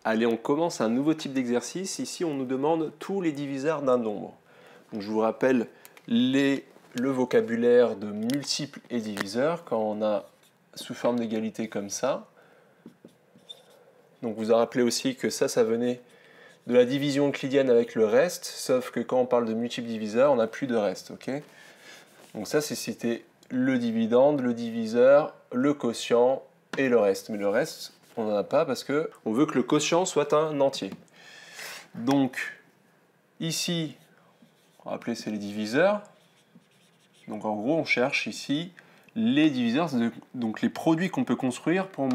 Allez, on commence un nouveau type d'exercice. Ici, on nous demande tous les diviseurs d'un nombre. Donc, je vous rappelle le vocabulaire de multiples et diviseurs quand on a sous forme d'égalité comme ça. Donc, vous vous rappelez aussi que ça venait de la division euclidienne avec le reste, sauf que quand on parle de multiples diviseurs, on n'a plus de reste. Okay, donc ça, c'est cité le dividende, le diviseur, le quotient et le reste. Mais le reste, on n'en a pas parce qu'on veut que le quotient soit un entier. Donc, ici, on va appeler c'est les diviseurs. Donc en gros, on cherche ici les diviseurs, donc les produits qu'on peut construire pour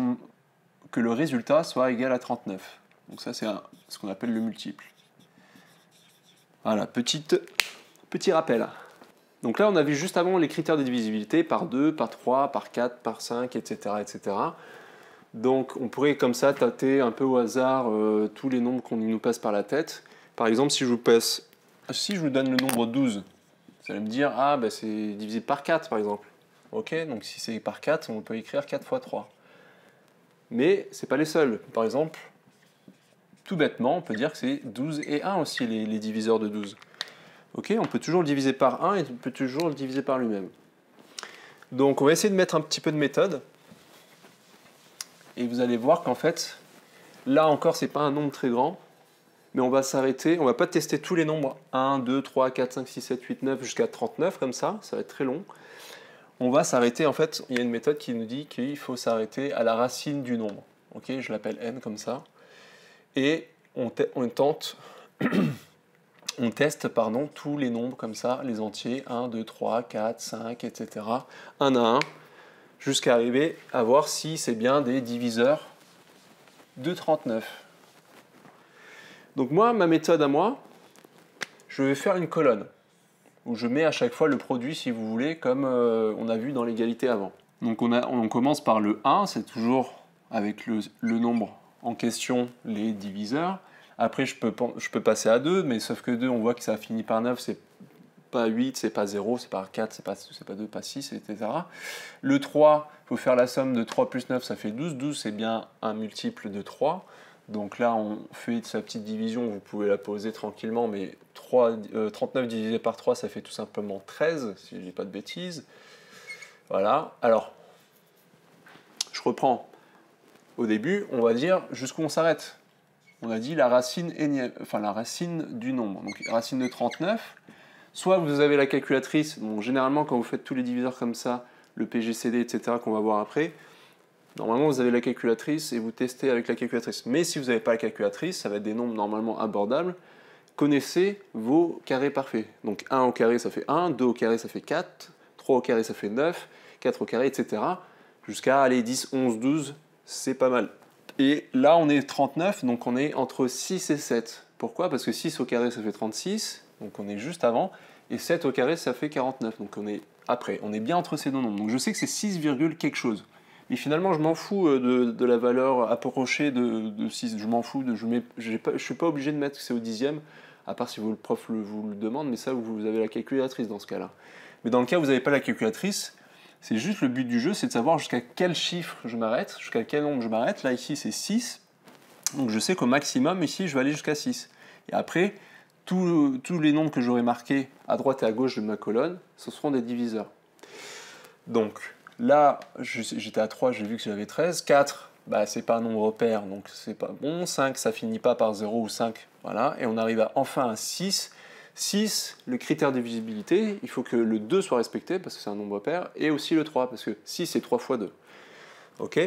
que le résultat soit égal à 39. Donc ça, c'est ce qu'on appelle le multiple. Voilà, petit rappel. Donc là, on a vu juste avant les critères de divisibilité par 2, par 3, par 4, par 5, etc. etc. Donc on pourrait comme ça tâter un peu au hasard tous les nombres qu'on nous passe par la tête. Par exemple, si je vous donne le nombre 12, vous allez me dire, ah ben c'est divisé par 4 par exemple. Ok, donc si c'est par 4, on peut écrire 4 fois 3. Mais ce n'est pas les seuls. Par exemple, tout bêtement, on peut dire que c'est 12 et 1 aussi les diviseurs de 12. Ok, on peut toujours le diviser par 1 et on peut toujours le diviser par lui-même. Donc on va essayer de mettre un petit peu de méthode. Et vous allez voir qu'en fait, là encore, ce n'est pas un nombre très grand. Mais on va s'arrêter, on ne va pas tester tous les nombres 1, 2, 3, 4, 5, 6, 7, 8, 9 jusqu'à 39 comme ça va être très long. On va s'arrêter, en fait, il y a une méthode qui nous dit qu'il faut s'arrêter à la racine du nombre. Ok, je l'appelle n comme ça. Et on teste tous les nombres comme ça, les entiers, 1, 2, 3, 4, 5, etc. Un à un, jusqu'à arriver à voir si c'est bien des diviseurs de 39. Donc moi, ma méthode à moi, je vais faire une colonne où je mets à chaque fois le produit, si vous voulez, comme on a vu dans l'égalité avant. Donc on commence par le 1, c'est toujours avec le nombre en question, les diviseurs. Après, je peux passer à 2, mais sauf que 2, on voit que ça finit par 9, c'est pas 8, c'est pas 0, c'est pas 4, c'est pas 2, pas 6, etc. Le 3, il faut faire la somme de 3 plus 9, ça fait 12. 12, c'est bien un multiple de 3. Donc là, on fait sa petite division, vous pouvez la poser tranquillement, mais 39 divisé par 3, ça fait tout simplement 13, si je dis pas de bêtises. Voilà, alors, je reprends. Au début, on va dire jusqu'où on s'arrête. On a dit la racine du nombre. Donc, racine de 39, soit vous avez la calculatrice, donc généralement, quand vous faites tous les diviseurs comme ça, le PGCD, etc., qu'on va voir après, normalement, vous avez la calculatrice et vous testez avec la calculatrice. Mais si vous n'avez pas la calculatrice, ça va être des nombres normalement abordables. Connaissez vos carrés parfaits. Donc 1 au carré, ça fait 1, 2 au carré, ça fait 4, 3 au carré, ça fait 9, 4 au carré, etc. Jusqu'à 10, 11, 12, c'est pas mal. Et là, on est 39, donc on est entre 6 et 7. Pourquoi? Parce que 6 au carré, ça fait 36, donc on est juste avant, et 7 au carré, ça fait 49, donc on est après. On est bien entre ces deux nombres. Donc je sais que c'est 6, quelque chose. Et finalement, je m'en fous de la valeur approchée de 6. Je m'en fous. Je ne suis pas obligé de mettre que c'est au dixième, à part si le prof vous le demande, mais ça, vous avez la calculatrice dans ce cas-là. Mais dans le cas où vous n'avez pas la calculatrice, c'est juste le but du jeu, c'est de savoir jusqu'à quel chiffre je m'arrête, jusqu'à quel nombre je m'arrête. Là, ici, c'est 6. Donc je sais qu'au maximum, ici, je vais aller jusqu'à 6. Et après, tous les nombres que j'aurai marqués à droite et à gauche de ma colonne, ce seront des diviseurs. Donc, là, j'étais à 3, j'ai vu que j'avais 13. 4, bah, c'est pas un nombre pair, donc c'est pas bon. 5, ça finit pas par 0 ou 5. Voilà. Et on arrive enfin à 6. 6, le critère de divisibilité, il faut que le 2 soit respecté, parce que c'est un nombre pair, et aussi le 3, parce que 6, c'est 3 fois 2. Ok?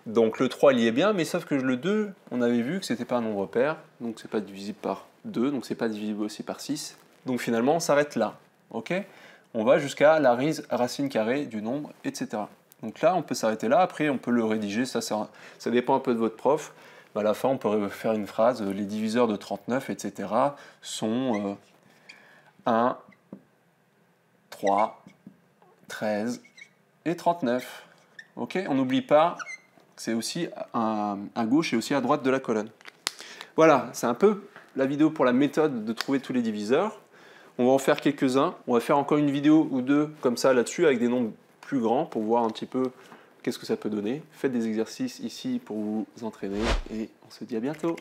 Donc le 3, il y est bien, mais sauf que le 2, on avait vu que c'était pas un nombre pair, donc c'est pas divisible par 2, donc c'est pas divisible aussi par 6. Donc finalement, on s'arrête là. Ok? On va jusqu'à la racine carrée du nombre, etc. Donc là, on peut s'arrêter là. Après, on peut le rédiger. Ça dépend un peu de votre prof. À la fin, on peut faire une phrase. Les diviseurs de 39, etc. sont 1, 3, 13 et 39. Ok? On n'oublie pas que c'est aussi à gauche et aussi à droite de la colonne. Voilà, c'est un peu la vidéo pour la méthode de trouver tous les diviseurs. On va en faire quelques-uns. On va faire encore une vidéo ou deux comme ça là-dessus avec des nombres plus grands pour voir un petit peu qu'est-ce que ça peut donner. Faites des exercices ici pour vous entraîner et on se dit à bientôt.